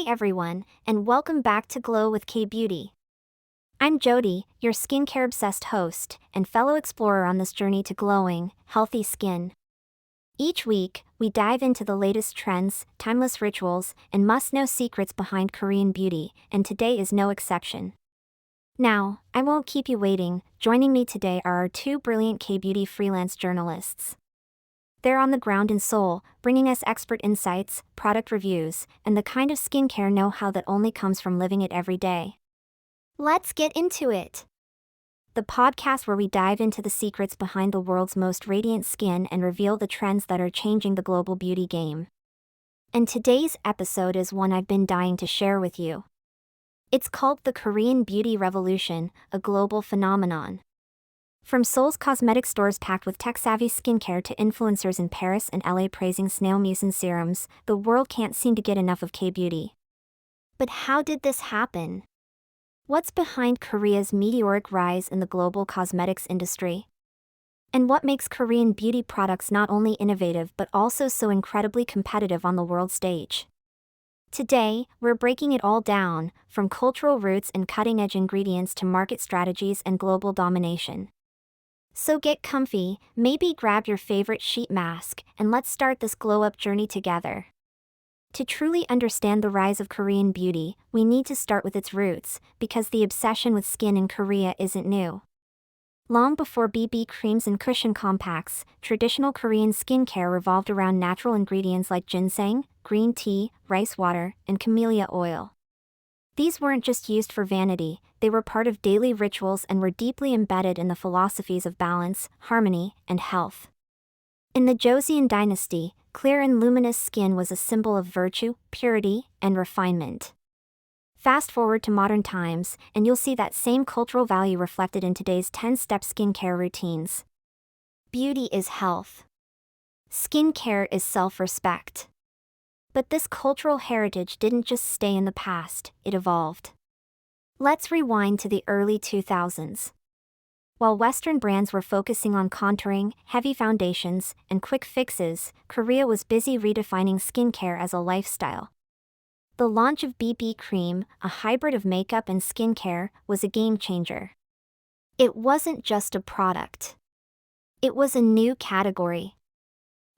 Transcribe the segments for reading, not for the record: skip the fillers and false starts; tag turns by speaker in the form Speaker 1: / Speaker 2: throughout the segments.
Speaker 1: everyone, and welcome back to Glow with K-Beauty. I'm Jody, your skincare-obsessed host and fellow explorer on this journey to glowing, healthy skin. Each week, we dive into the latest trends, timeless rituals, and must-know secrets behind Korean beauty, and today is no exception. Now, I won't keep you waiting. Joining me today are our two brilliant K-Beauty freelance journalists. They're on the ground in Seoul, bringing us expert insights, product reviews, and the kind of skincare know-how that only comes from living it every day. Let's get into it! The podcast where we dive into the secrets behind the world's most radiant skin and reveal the trends that are changing the global beauty game. And today's episode is one I've been dying to share with you. It's called the Korean Beauty Revolution, a global phenomenon. From Seoul's cosmetic stores packed with tech-savvy skincare to influencers in Paris and LA praising snail mucin serums, the world can't seem to get enough of K-beauty. But how did this happen? What's behind Korea's meteoric rise in the global cosmetics industry? And what makes Korean beauty products not only innovative but also so incredibly competitive on the world stage? Today, we're breaking it all down, from cultural roots and cutting-edge ingredients to market strategies and global domination. So get comfy, maybe grab your favorite sheet mask, and let's start this glow-up journey together. To truly understand the rise of Korean beauty, we need to start with its roots, because the obsession with skin in Korea isn't new. Long before BB creams and cushion compacts, traditional Korean skincare revolved around natural ingredients like ginseng, green tea, rice water, and camellia oil. These weren't just used for vanity, they were part of daily rituals and were deeply embedded in the philosophies of balance, harmony, and health. In the Joseon dynasty, clear and luminous skin was a symbol of virtue, purity, and refinement. Fast forward to modern times, and you'll see that same cultural value reflected in today's 10-step skincare routines. Beauty is health. Skincare is self-respect. But this cultural heritage didn't just stay in the past, it evolved. Let's rewind to the early 2000s. While Western brands were focusing on contouring, heavy foundations, and quick fixes, Korea was busy redefining skincare as a lifestyle. The launch of BB Cream, a hybrid of makeup and skincare, was a game-changer. It wasn't just a product. It was a new category.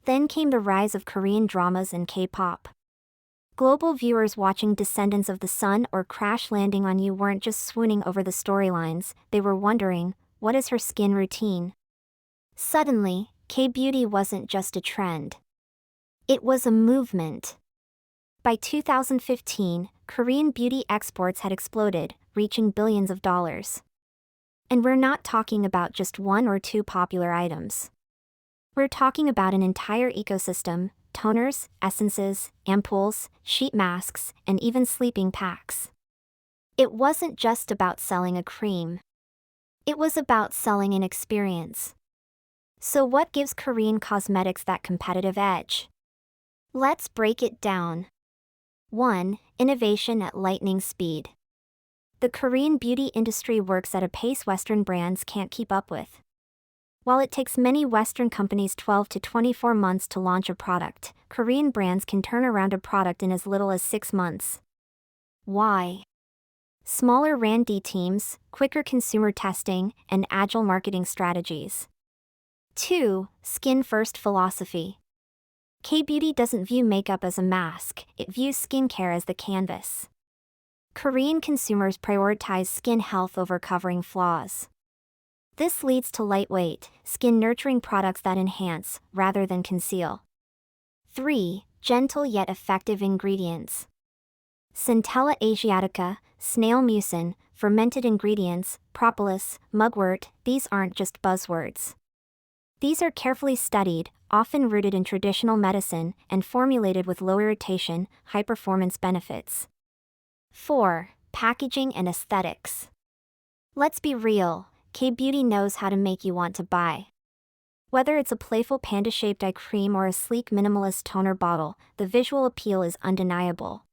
Speaker 1: Then came the rise of Korean dramas and K-pop. Global viewers watching Descendants of the Sun or Crash Landing on You weren't just swooning over the storylines, they were wondering, what is her skin routine? Suddenly, K-beauty wasn't just a trend. It was a movement. By 2015, Korean beauty exports had exploded, reaching billions of dollars. And we're not talking about just one or two popular items. We're talking about an entire ecosystem: toners, essences, ampoules, sheet masks, and even sleeping packs. It wasn't just about selling a cream. It was about selling an experience. So what gives Korean cosmetics that competitive edge? Let's break it down. 1. Innovation at lightning speed. The Korean beauty industry works at a pace Western brands can't keep up with. While it takes many Western companies 12 to 24 months to launch a product, Korean brands can turn around a product in as little as 6 months. Why? Smaller R&D teams, quicker consumer testing, and agile marketing strategies. 2. Skin-first philosophy. K-beauty doesn't view makeup as a mask, it views skincare as the canvas. Korean consumers prioritize skin health over covering flaws. This leads to lightweight, skin-nurturing products that enhance, rather than conceal. 3. Gentle yet effective ingredients. Centella asiatica, snail mucin, fermented ingredients, propolis, mugwort, these aren't just buzzwords. These are carefully studied, often rooted in traditional medicine, and formulated with low irritation, high-performance benefits. 4. Packaging and aesthetics. Let's be real. K-beauty knows how to make you want to buy. Whether it's a playful panda-shaped eye cream or a sleek minimalist toner bottle, the visual appeal is undeniable.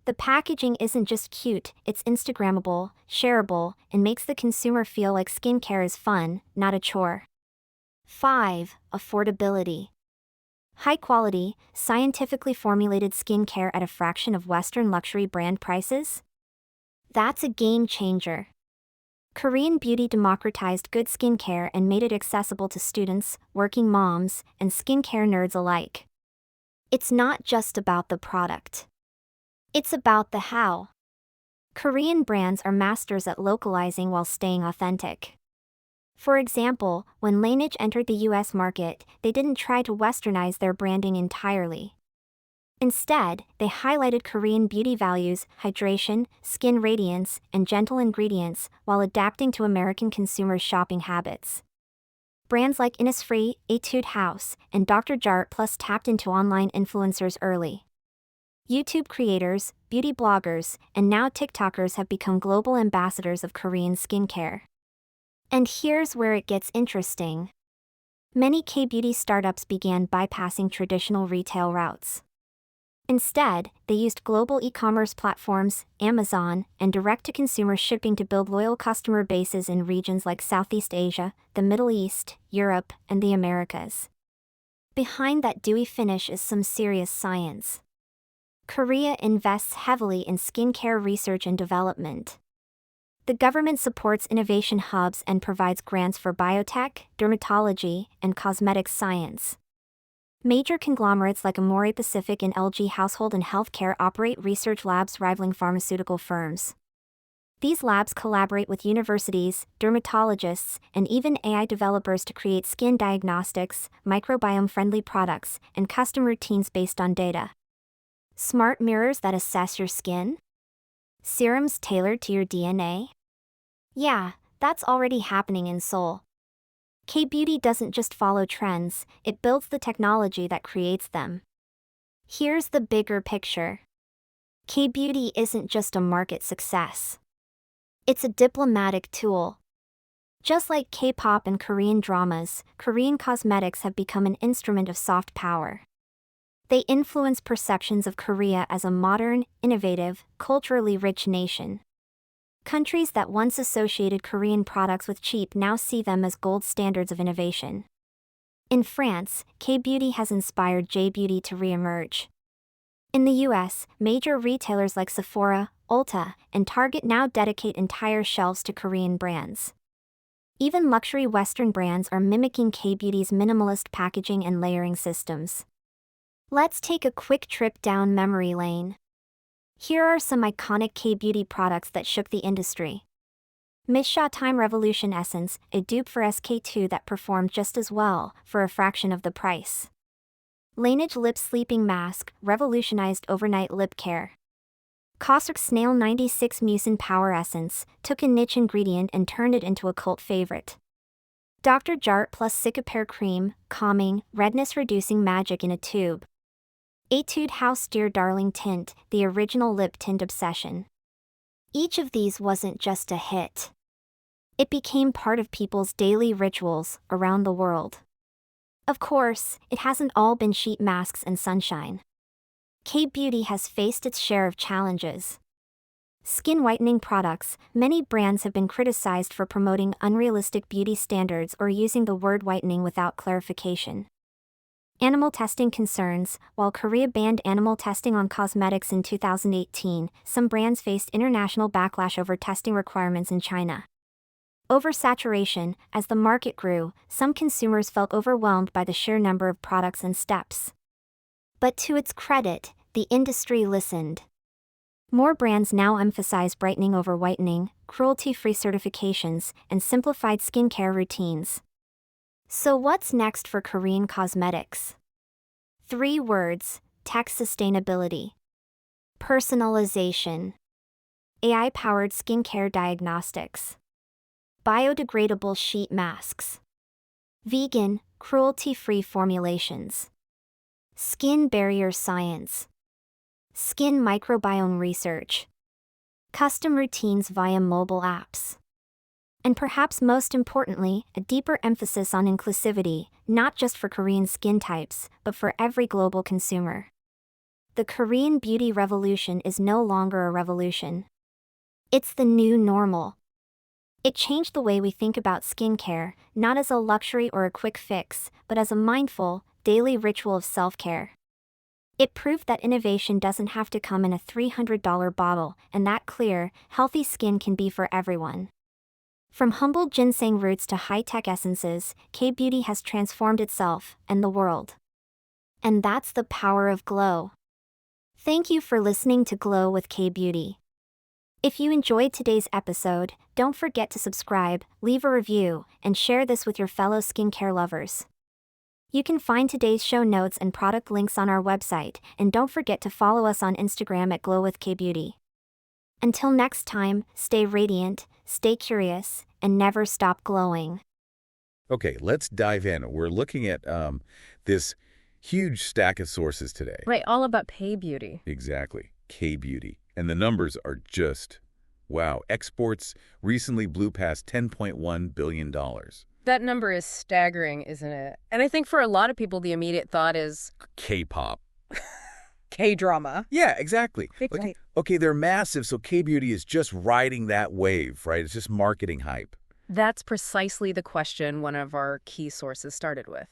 Speaker 1: The packaging isn't just cute, it's Instagrammable, shareable, and makes the consumer feel like skincare is fun, not a chore. 5. Affordability. High quality, scientifically formulated skincare at a fraction of Western luxury brand prices? That's a game changer. Korean beauty democratized good skincare and made it accessible to students, working moms, and skincare nerds alike. It's not just about the product. It's about the how. Korean brands are masters at localizing while staying authentic. For example, when Laneige entered the US market, they didn't try to westernize their branding entirely. Instead, they highlighted Korean beauty values, hydration, skin radiance, and gentle ingredients, while adapting to American consumers' shopping habits. Brands like Innisfree, Etude House, and Dr. Jart Plus tapped into online influencers early. YouTube creators, beauty bloggers, and now TikTokers have become global ambassadors of Korean skincare. And here's where it gets interesting. Many K-beauty startups began bypassing traditional retail routes. Instead, they used global e-commerce platforms, Amazon, and direct-to-consumer shipping to build loyal customer bases in regions like Southeast Asia, the Middle East, Europe, and the Americas. Behind that dewy finish is some serious science. Korea invests heavily in skincare research and development. The government supports innovation hubs and provides grants for biotech, dermatology, and cosmetics science. Major conglomerates like Amore Pacific and LG Household and Healthcare operate research labs rivaling pharmaceutical firms. These labs collaborate with universities, dermatologists, and even AI developers to create skin diagnostics, microbiome-friendly products, and custom routines based on data. Smart mirrors that assess your skin? Serums tailored to your DNA? Yeah, that's already happening in Seoul. K-beauty doesn't just follow trends, it builds the technology that creates them. Here's the bigger picture. K-beauty isn't just a market success. It's a diplomatic tool. Just like K-pop and Korean dramas, Korean cosmetics have become an instrument of soft power. They influence perceptions of Korea as a modern, innovative, culturally rich nation. Countries that once associated Korean products with cheap now see them as gold standards of innovation. In France, K-beauty has inspired J-beauty to re-emerge. In the US, major retailers like Sephora, Ulta, and Target now dedicate entire shelves to Korean brands. Even luxury Western brands are mimicking K-beauty's minimalist packaging and layering systems. Let's take a quick trip down memory lane. Here are some iconic K-beauty products that shook the industry. Missha Time Revolution Essence, a dupe for SK-II that performed just as well, for a fraction of the price. Laneige Lip Sleeping Mask, revolutionized overnight lip care. Cosrx Snail 96 Mucin Power Essence, took a niche ingredient and turned it into a cult favorite. Dr. Jart Plus Cicapair Cream, calming, redness-reducing magic in a tube. Etude House Dear Darling Tint, the original lip tint obsession. Each of these wasn't just a hit. It became part of people's daily rituals around the world. Of course, it hasn't all been sheet masks and sunshine. K-beauty has faced its share of challenges. Skin whitening products, many brands have been criticized for promoting unrealistic beauty standards or using the word whitening without clarification. Animal testing concerns. While Korea banned animal testing on cosmetics in 2018, some brands faced international backlash over testing requirements in China. Oversaturation. As the market grew, some consumers felt overwhelmed by the sheer number of products and steps. But to its credit, the industry listened. More brands now emphasize brightening over whitening, cruelty-free certifications, and simplified skincare routines. So what's next for Korean cosmetics? 3 words: tech sustainability, personalization, AI-powered skincare diagnostics, biodegradable sheet masks, vegan, cruelty-free formulations, skin barrier science, skin microbiome research, custom routines via mobile apps. And perhaps most importantly, a deeper emphasis on inclusivity, not just for Korean skin types, but for every global consumer. The Korean beauty revolution is no longer a revolution. It's the new normal. It changed the way we think about skincare, not as a luxury or a quick fix, but as a mindful, daily ritual of self-care. It proved that innovation doesn't have to come in a $300 bottle, and that clear, healthy skin can be for everyone. From humble ginseng roots to high-tech essences, K-Beauty has transformed itself and the world. And that's the power of Glow. Thank you for listening to Glow with K-Beauty. If you enjoyed today's episode, don't forget to subscribe, leave a review, and share this with your fellow skincare lovers. You can find today's show notes and product links on our website, and don't forget to follow us on Instagram at Glow with K-Beauty. Until next time, stay radiant, stay curious, and never stop glowing.
Speaker 2: Okay, let's dive in. We're looking at this huge stack of sources today.
Speaker 3: Right, all about K-Beauty.
Speaker 2: Exactly, K-Beauty. And the numbers are just, wow. Exports recently blew past $10.1 billion.
Speaker 3: That number is staggering, isn't it? And I think for a lot of people, the immediate thought is
Speaker 2: K-pop.
Speaker 3: K-drama.
Speaker 2: Yeah, exactly.
Speaker 3: Right.
Speaker 2: Okay, they're massive, so K-Beauty is just riding that wave, right? It's just marketing hype.
Speaker 3: That's precisely the question one of our key sources started with.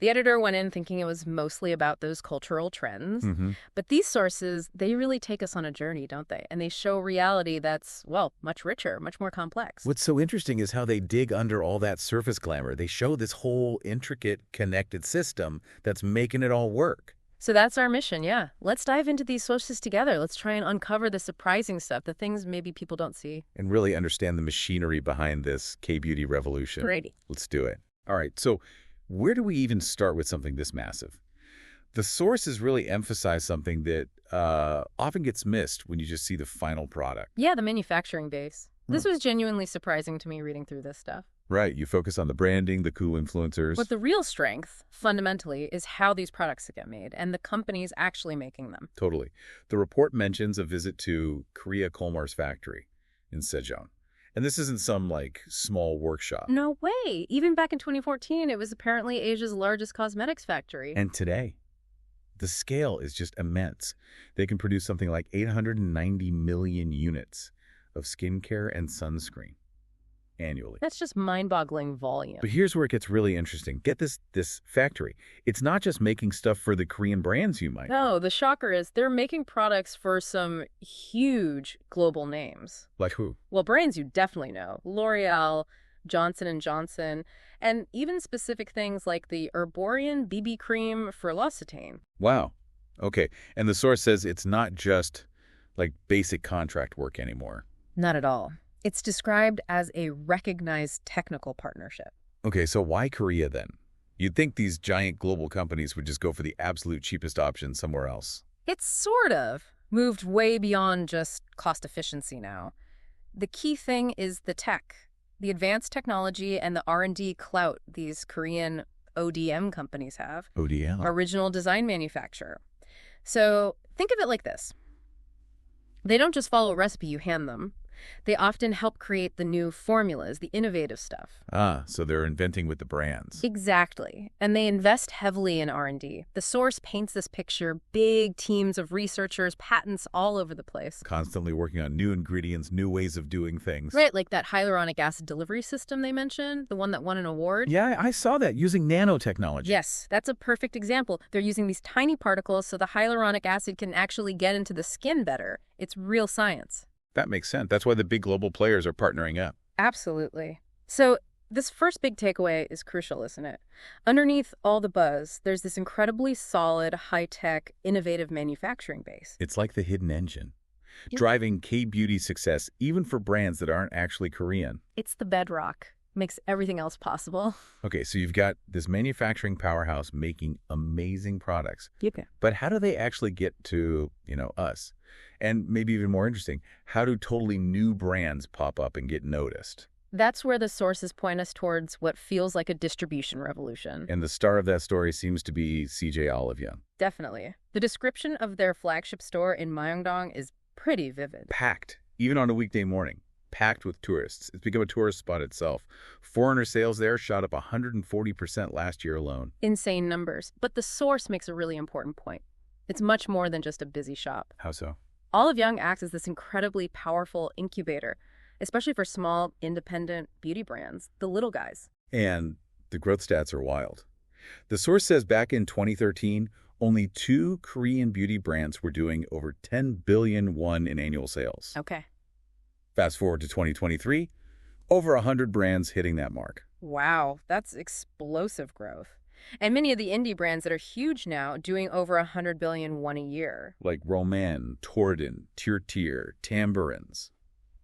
Speaker 3: The editor went in thinking it was mostly about those cultural trends. But these sources, they really take us on a journey, don't they? And they show reality that's, well, much richer, much more complex.
Speaker 2: What's so interesting is how they dig under all that surface glamour. They show this whole intricate, connected system that's making it all work.
Speaker 3: So that's our mission, yeah. Let's dive into these sources together. Let's try and uncover the surprising stuff, the things maybe people don't see.
Speaker 2: And really understand the machinery behind this K-Beauty revolution.
Speaker 3: Great.
Speaker 2: Let's do it. All right, so where do we even start with something this massive? The sources really emphasize something that often gets missed when you just see the final product.
Speaker 3: Yeah, the manufacturing base. This was genuinely surprising to me reading through this stuff.
Speaker 2: Right, you focus on the branding, the cool influencers.
Speaker 3: But the real strength, fundamentally, is how these products get made and the companies actually making them.
Speaker 2: Totally. The report mentions a visit to Korea Kolmar's factory in Sejong. And this isn't some, small workshop.
Speaker 3: No way! Even back in 2014, it was apparently Asia's largest cosmetics factory.
Speaker 2: And today, the scale is just immense. They can produce something like 890 million units of skincare and sunscreen annually.
Speaker 3: That's just mind-boggling volume.
Speaker 2: But here's where it gets really interesting. Get this factory. It's not just making stuff for the Korean brands you might know.
Speaker 3: No, the shocker is they're making products for some huge global names.
Speaker 2: Like who?
Speaker 3: Well, brands you definitely know. L'Oreal, Johnson & Johnson, and even specific things like the Herborian BB cream for L'Occitane.
Speaker 2: Wow. Okay. And the source says it's not just basic contract work anymore.
Speaker 3: Not at all. It's described as a recognized technical partnership.
Speaker 2: Okay, so why Korea then? You'd think these giant global companies would just go for the absolute cheapest option somewhere else.
Speaker 3: It's sort of moved way beyond just cost efficiency now. The key thing is the tech, the advanced technology and the R&D clout these Korean ODM companies have.
Speaker 2: ODM?
Speaker 3: Original design manufacturer. So think of it like this. They don't just follow a recipe you hand them. They often help create the new formulas, the innovative stuff.
Speaker 2: Ah, so they're inventing with the brands.
Speaker 3: Exactly. And they invest heavily in R&D. The source paints this picture, big teams of researchers, patents all over the place.
Speaker 2: Constantly working on new ingredients, new ways of doing things.
Speaker 3: Right, like that hyaluronic acid delivery system they mentioned, the one that won an award.
Speaker 2: Yeah, I saw that, using nanotechnology.
Speaker 3: Yes, that's a perfect example. They're using these tiny particles so the hyaluronic acid can actually get into the skin better. It's real science.
Speaker 2: That makes sense. That's why the big global players are partnering up.
Speaker 3: Absolutely. So this first big takeaway is crucial, isn't it? Underneath all the buzz, there's this incredibly solid, high-tech, innovative manufacturing base.
Speaker 2: It's like the hidden engine,
Speaker 3: Yeah.
Speaker 2: driving K-Beauty's success even for brands that aren't actually Korean.
Speaker 3: It's the bedrock. Makes everything else possible.
Speaker 2: Okay, so you've got this manufacturing powerhouse making amazing products.
Speaker 3: Okay.
Speaker 2: But how do they actually get to, us? And maybe even more interesting, how do totally new brands pop up and get noticed?
Speaker 3: That's where the sources point us towards what feels like a distribution revolution.
Speaker 2: And the star of that story seems to be CJ Oliveyoung.
Speaker 3: Definitely. The description of their flagship store in Myeongdong is pretty vivid.
Speaker 2: Packed, even on a weekday morning. Packed with tourists. It's become a tourist spot itself. Foreigner sales there shot up 140% last year alone.
Speaker 3: Insane numbers. But the source makes a really important point. It's much more than just a busy shop.
Speaker 2: How so?
Speaker 3: Oliveyoung acts as this incredibly powerful incubator, especially for small, independent beauty brands, the little guys.
Speaker 2: And the growth stats are wild. The source says back in 2013, only 2 Korean beauty brands were doing over 10 billion won in annual sales.
Speaker 3: Okay.
Speaker 2: Fast forward to 2023, over 100 brands hitting that mark.
Speaker 3: Wow, that's explosive growth. And many of the indie brands that are huge now doing over 100 billion won a year.
Speaker 2: Like Roman, Torden, Tir, Tambourines.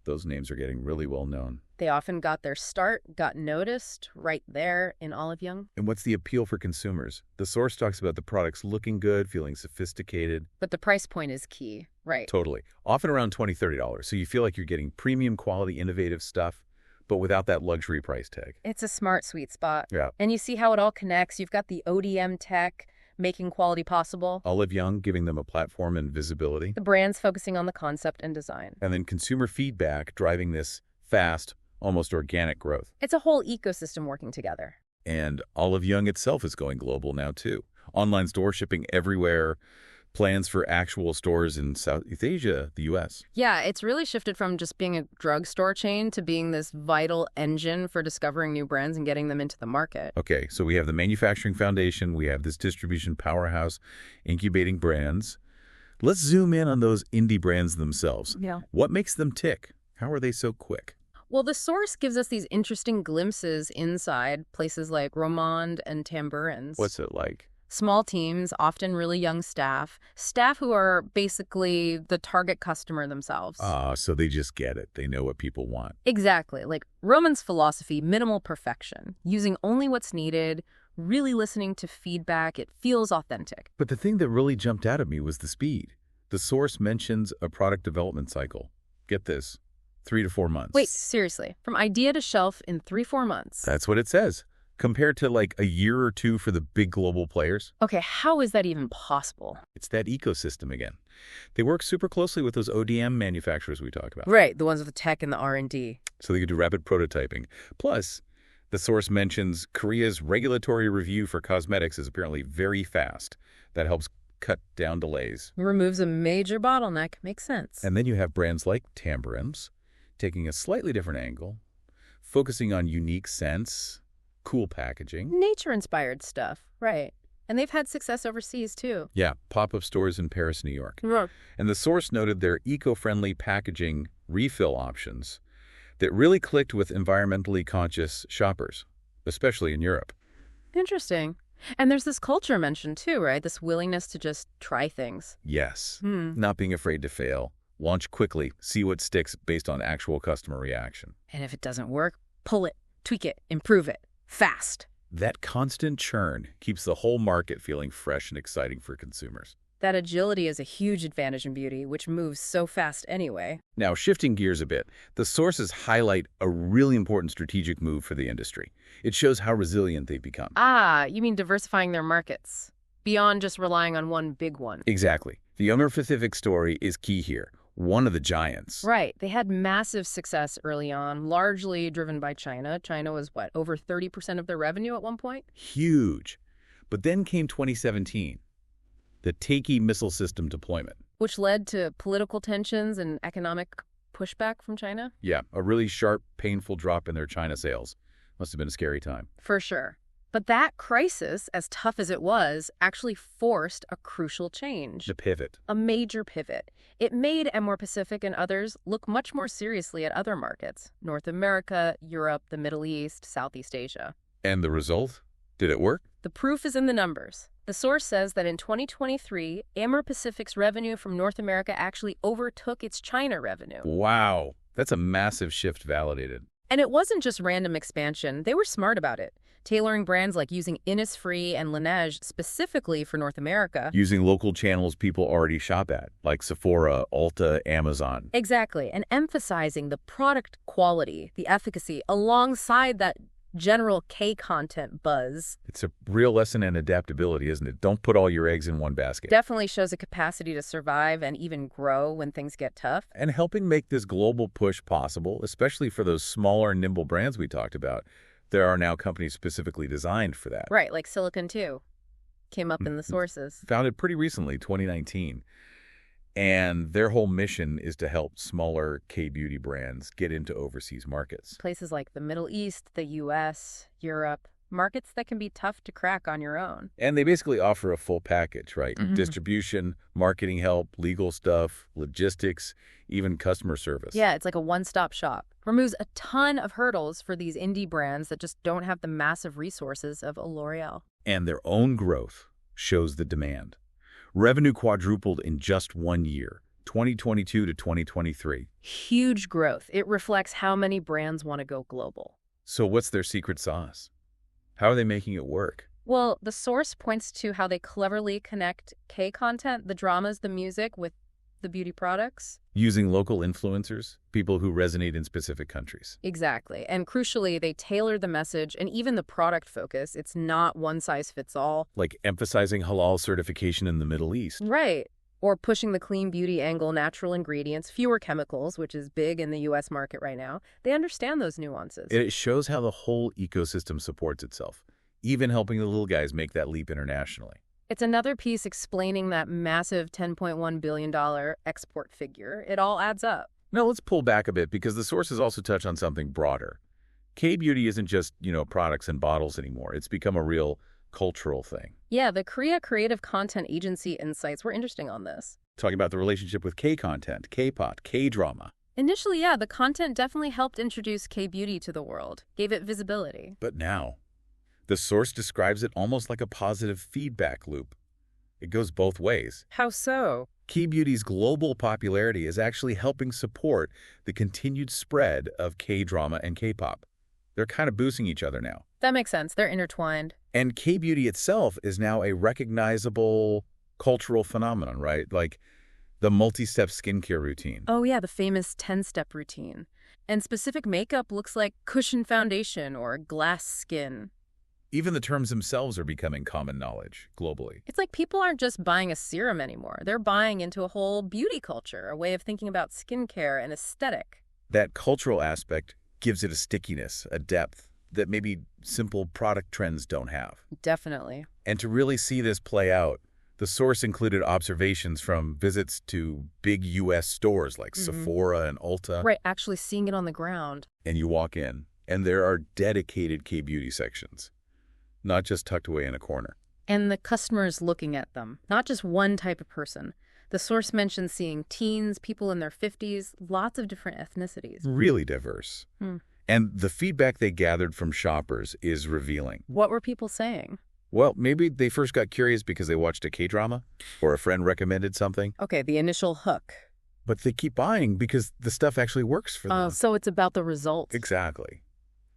Speaker 2: Those names are getting really well known.
Speaker 3: They often got their start, got noticed right there in Olive Young.
Speaker 2: And what's the appeal for consumers? The source talks about the products looking good, feeling sophisticated.
Speaker 3: But the price point is key, right?
Speaker 2: Totally. Often around $20, $30. So you feel like you're getting premium quality, innovative stuff, but without that luxury price tag.
Speaker 3: It's a smart sweet spot.
Speaker 2: Yeah.
Speaker 3: And you see how it all connects. You've got the ODM tech making quality possible.
Speaker 2: Olive Young giving them a platform and visibility.
Speaker 3: The brands focusing on the concept and design.
Speaker 2: And then consumer feedback driving this fast, almost organic growth.
Speaker 3: It's a whole ecosystem working together.
Speaker 2: And Olive Young itself is going global now, too. Online store shipping everywhere. Plans for actual stores in Southeast Asia, the U.S.
Speaker 3: Yeah, it's really shifted from just being a drugstore chain to being this vital engine for discovering new brands and getting them into the market.
Speaker 2: Okay, so we have the manufacturing foundation. We have this distribution powerhouse incubating brands. Let's zoom in on those indie brands themselves.
Speaker 3: Yeah.
Speaker 2: What makes them tick? How are they so quick?
Speaker 3: Well, the source gives us these interesting glimpses inside places like Romand and Tambourines.
Speaker 2: What's it like?
Speaker 3: Small teams, often really young staff who are basically the target customer themselves.
Speaker 2: So they just get it. They know what people want.
Speaker 3: Exactly. Like Roman's philosophy, minimal perfection, using only what's needed, really listening to feedback. It feels authentic.
Speaker 2: But the thing that really jumped out at me was the speed. The source mentions a product development cycle. Get this, 3 to 4 months.
Speaker 3: Wait, seriously, from idea to shelf in 3-4 months?
Speaker 2: That's what it says. Compared to like a year or two for the big global players.
Speaker 3: Okay, how is that even possible?
Speaker 2: It's that ecosystem again. They work super closely with those ODM manufacturers we talk about.
Speaker 3: Right, the ones with the tech and the R&D.
Speaker 2: So they can do rapid prototyping. Plus, the source mentions Korea's regulatory review for cosmetics is apparently very fast. That helps cut down delays.
Speaker 3: Removes a major bottleneck. Makes sense.
Speaker 2: And then you have brands like Tambourines taking a slightly different angle, focusing on unique scents, cool packaging.
Speaker 3: Nature-inspired stuff, right. And they've had success overseas, too.
Speaker 2: Yeah, pop-up stores in Paris, New York.
Speaker 3: Right.
Speaker 2: And the source noted their eco-friendly packaging refill options that really clicked with environmentally conscious shoppers, especially in Europe.
Speaker 3: Interesting. And there's this culture mentioned, too, right? This willingness to just try things.
Speaker 2: Yes, not being afraid to fail. Launch quickly, see what sticks based on actual customer reaction.
Speaker 3: And if it doesn't work, pull it, tweak it, improve it. Fast.
Speaker 2: That constant churn keeps the whole market feeling fresh and exciting for consumers.
Speaker 3: That agility is a huge advantage in beauty, which moves so fast anyway.
Speaker 2: Now, shifting gears a bit, the sources highlight a really important strategic move for the industry. It shows how resilient they've become.
Speaker 3: Ah, you mean diversifying their markets, beyond just relying on one big one.
Speaker 2: Exactly. The Amer-Pacific story is key here. One of the giants.
Speaker 3: Right. They had massive success early on, largely driven by China. China was, what, over 30% of their revenue at one point?
Speaker 2: Huge. But then came 2017, the Takey missile system deployment.
Speaker 3: Which led to political tensions and economic pushback from China?
Speaker 2: Yeah, a really sharp, painful drop in their China sales. Must have been a scary time.
Speaker 3: For sure. But that crisis, as tough as it was, actually forced a crucial change.
Speaker 2: The pivot.
Speaker 3: A major pivot. It made Amer-Pacific and others look much more seriously at other markets. North America, Europe, the Middle East, Southeast Asia.
Speaker 2: And the result? Did it work?
Speaker 3: The proof is in the numbers. The source says that in 2023, Amer-Pacific's revenue from North America actually overtook its China revenue.
Speaker 2: Wow. That's a massive shift validated.
Speaker 3: And it wasn't just random expansion. They were smart about it, tailoring brands like using Innisfree and Laneige specifically for North America.
Speaker 2: Using local channels people already shop at, like Sephora, Ulta, Amazon.
Speaker 3: Exactly, and emphasizing the product quality, the efficacy, alongside that general K-content buzz.
Speaker 2: It's a real lesson in adaptability, isn't it? Don't put all your eggs in one basket.
Speaker 3: Definitely shows a capacity to survive and even grow when things get tough.
Speaker 2: And helping make this global push possible, especially for those smaller, nimble brands we talked about, there are now companies specifically designed for that.
Speaker 3: Right, like Silicon 2 came up in the sources.
Speaker 2: Founded pretty recently, 2019. And their whole mission is to help smaller K-beauty brands get into overseas markets.
Speaker 3: Places like the Middle East, the U.S., Europe, markets that can be tough to crack on your own.
Speaker 2: And they basically offer a full package, right?
Speaker 3: Mhm.
Speaker 2: Distribution, marketing help, legal stuff, logistics, even customer service.
Speaker 3: Yeah, it's like a one-stop shop. Removes a ton of hurdles for these indie brands that just don't have the massive resources of a L'Oreal.
Speaker 2: And their own growth shows the demand. Revenue quadrupled in just 1 year, 2022 to 2023.
Speaker 3: Huge growth. It reflects how many brands want to go global.
Speaker 2: So what's their secret sauce? How are they making it work?
Speaker 3: Well, the source points to how they cleverly connect K-content, the dramas, the music, with the beauty products.
Speaker 2: Using local influencers, people who resonate in specific countries.
Speaker 3: Exactly. And crucially, they tailor the message and even the product focus. It's not one size fits all.
Speaker 2: Like emphasizing halal certification in the Middle East.
Speaker 3: Right. Or pushing the clean beauty angle, natural ingredients, fewer chemicals, which is big in the U.S. market right now. They understand those nuances.
Speaker 2: It shows how the whole ecosystem supports itself, even helping the little guys make that leap internationally.
Speaker 3: It's another piece explaining that massive $10.1 billion export figure. It all adds up.
Speaker 2: Now let's pull back a bit because the sources also touch on something broader. K-beauty isn't just, products and bottles anymore. It's become a real cultural thing.
Speaker 3: Yeah, the Korea Creative Content Agency insights were interesting on this.
Speaker 2: Talking about the relationship with K-content, K-pop, K-drama.
Speaker 3: Initially, yeah, the content definitely helped introduce K-beauty to the world, gave it visibility.
Speaker 2: But now, the source describes it almost like a positive feedback loop. It goes both ways.
Speaker 3: How so?
Speaker 2: K-beauty's global popularity is actually helping support the continued spread of K-drama and K-pop. They're kind of boosting each other now.
Speaker 3: That makes sense. They're intertwined.
Speaker 2: And K-beauty itself is now a recognizable cultural phenomenon, right? Like the multi-step skincare routine.
Speaker 3: Oh yeah, the famous 10-step routine. And specific makeup looks like cushion foundation or glass skin.
Speaker 2: Even the terms themselves are becoming common knowledge globally.
Speaker 3: It's like people aren't just buying a serum anymore. They're buying into a whole beauty culture, a way of thinking about skincare and aesthetic.
Speaker 2: That cultural aspect gives it a stickiness, a depth that maybe simple product trends don't have.
Speaker 3: Definitely.
Speaker 2: And to really see this play out, the source included observations from visits to big U.S. stores like Sephora and Ulta.
Speaker 3: Right, actually seeing it on the ground.
Speaker 2: And you walk in, and there are dedicated K-beauty sections, not just tucked away in a corner.
Speaker 3: And the customer's looking at them, not just one type of person. The source mentions seeing teens, people in their 50s, lots of different ethnicities.
Speaker 2: Really diverse. And the feedback they gathered from shoppers is revealing.
Speaker 3: What were people saying?
Speaker 2: Well, maybe they first got curious because they watched a K-drama or a friend recommended something.
Speaker 3: Okay, the initial hook.
Speaker 2: But they keep buying because the stuff actually works for them.
Speaker 3: So it's about the results.
Speaker 2: Exactly.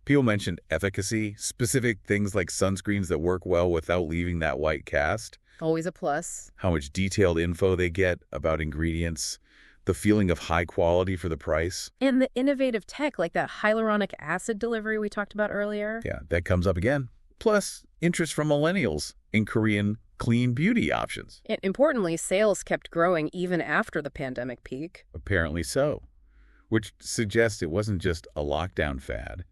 Speaker 2: People mentioned efficacy, specific things like sunscreens that work well without leaving that white cast.
Speaker 3: Always a plus.
Speaker 2: How much detailed info they get about ingredients, the feeling of high quality for the price.
Speaker 3: And the innovative tech, like that hyaluronic acid delivery we talked about earlier.
Speaker 2: Yeah, that comes up again. Plus, interest from millennials in Korean clean beauty options.
Speaker 3: And importantly, sales kept growing even after the pandemic peak.
Speaker 2: Apparently so, which suggests it wasn't just a lockdown fad.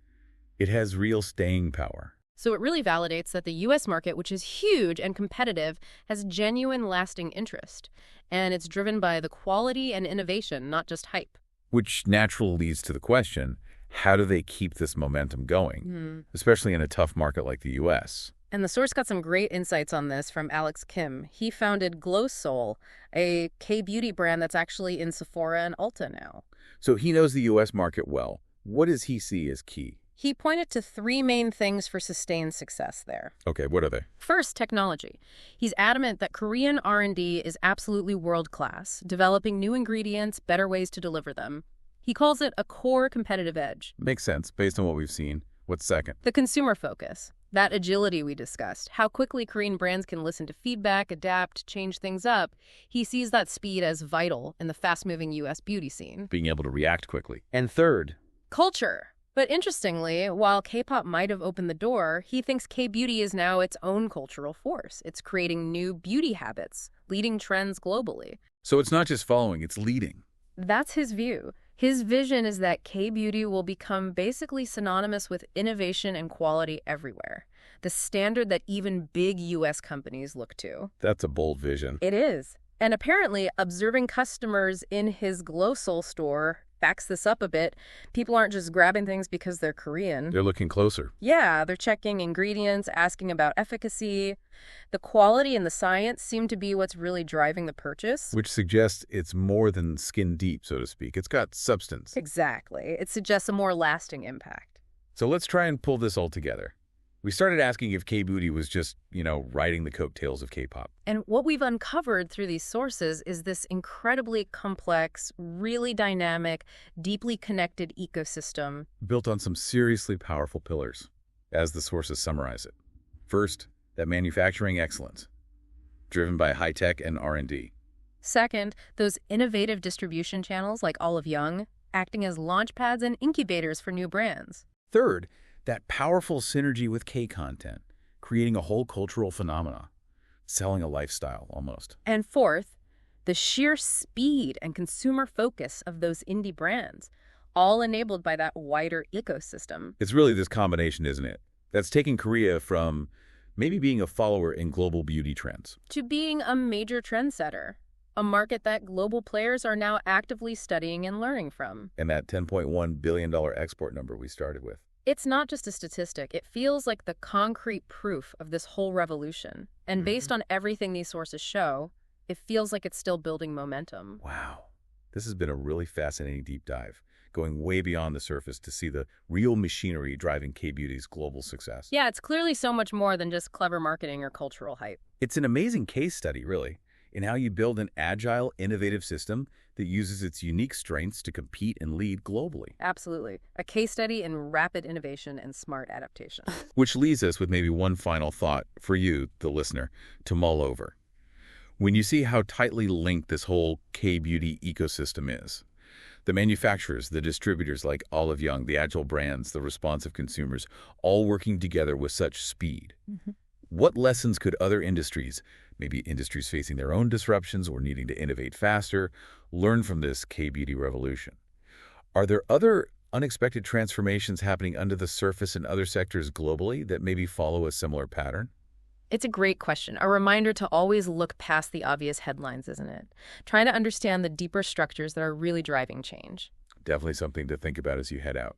Speaker 2: It has real staying power.
Speaker 3: So it really validates that the U.S. market, which is huge and competitive, has genuine lasting interest. And it's driven by the quality and innovation, not just hype.
Speaker 2: Which naturally leads to the question, how do they keep this momentum going, especially in a tough market like the U.S.?
Speaker 3: And the source got some great insights on this from Alex Kim. He founded Glow Soul, a K-beauty brand that's actually in Sephora and Ulta now.
Speaker 2: So he knows the U.S. market well. What does he see as key?
Speaker 3: He pointed to three main things for sustained success there.
Speaker 2: Okay, what are they?
Speaker 3: First, technology. He's adamant that Korean R&D is absolutely world-class, developing new ingredients, better ways to deliver them. He calls it a core competitive edge.
Speaker 2: Makes sense based on what we've seen. What's second?
Speaker 3: The consumer focus. That agility we discussed, how quickly Korean brands can listen to feedback, adapt, change things up. He sees that speed as vital in the fast-moving U.S. beauty scene.
Speaker 2: Being able to react quickly. And third?
Speaker 3: Culture. But interestingly, while K-pop might have opened the door, he thinks K-beauty is now its own cultural force. It's creating new beauty habits, leading trends globally.
Speaker 2: So it's not just following, it's leading.
Speaker 3: That's his view. His vision is that K-beauty will become basically synonymous with innovation and quality everywhere, the standard that even big U.S. companies look to.
Speaker 2: That's a bold vision.
Speaker 3: It is. And apparently, observing customers in his Glow Soul store backs this up a bit. People aren't just grabbing things because they're Korean.
Speaker 2: They're looking closer.
Speaker 3: Yeah, they're checking ingredients, asking about efficacy. The quality and the science seem to be what's really driving the purchase.
Speaker 2: Which suggests it's more than skin deep, so to speak. It's got substance.
Speaker 3: Exactly. It suggests a more lasting impact.
Speaker 2: So let's try and pull this all together. We started asking if K-beauty was just, riding the coattails of K-pop.
Speaker 3: And what we've uncovered through these sources is this incredibly complex, really dynamic, deeply connected ecosystem.
Speaker 2: Built on some seriously powerful pillars, as the sources summarize it. First, that manufacturing excellence, driven by high-tech and R&D.
Speaker 3: Second, those innovative distribution channels like Olive Young, acting as launchpads and incubators for new brands.
Speaker 2: Third, that powerful synergy with K-content, creating a whole cultural phenomena, selling a lifestyle almost.
Speaker 3: And fourth, the sheer speed and consumer focus of those indie brands, all enabled by that wider ecosystem.
Speaker 2: It's really this combination, isn't it? That's taking Korea from maybe being a follower in global beauty trends
Speaker 3: To being a major trendsetter, a market that global players are now actively studying and learning from.
Speaker 2: and that $10.1 billion export number we started with.
Speaker 3: It's not just a statistic. It feels like the concrete proof of this whole revolution. And based on everything these sources show, it feels like it's still building momentum.
Speaker 2: Wow. This has been a really fascinating deep dive, going way beyond the surface to see the real machinery driving K-beauty's global success.
Speaker 3: Yeah, it's clearly so much more than just clever marketing or cultural hype.
Speaker 2: It's an amazing case study, really, in how you build an agile, innovative system that uses its unique strengths to compete and lead globally.
Speaker 3: Absolutely. A case study in rapid innovation and smart adaptation.
Speaker 2: Which leaves us with maybe one final thought for you, the listener, to mull over. When you see how tightly linked this whole K-beauty ecosystem is, the manufacturers, the distributors like Olive Young, the agile brands, the responsive consumers, all working together with such speed. What lessons could other industries, maybe industries facing their own disruptions or needing to innovate faster, learn from this K-beauty revolution? Are there other unexpected transformations happening under the surface in other sectors globally that maybe follow a similar pattern?
Speaker 3: It's a great question. A reminder to always look past the obvious headlines, isn't it? Trying to understand the deeper structures that are really driving change.
Speaker 2: Definitely something to think about as you head out.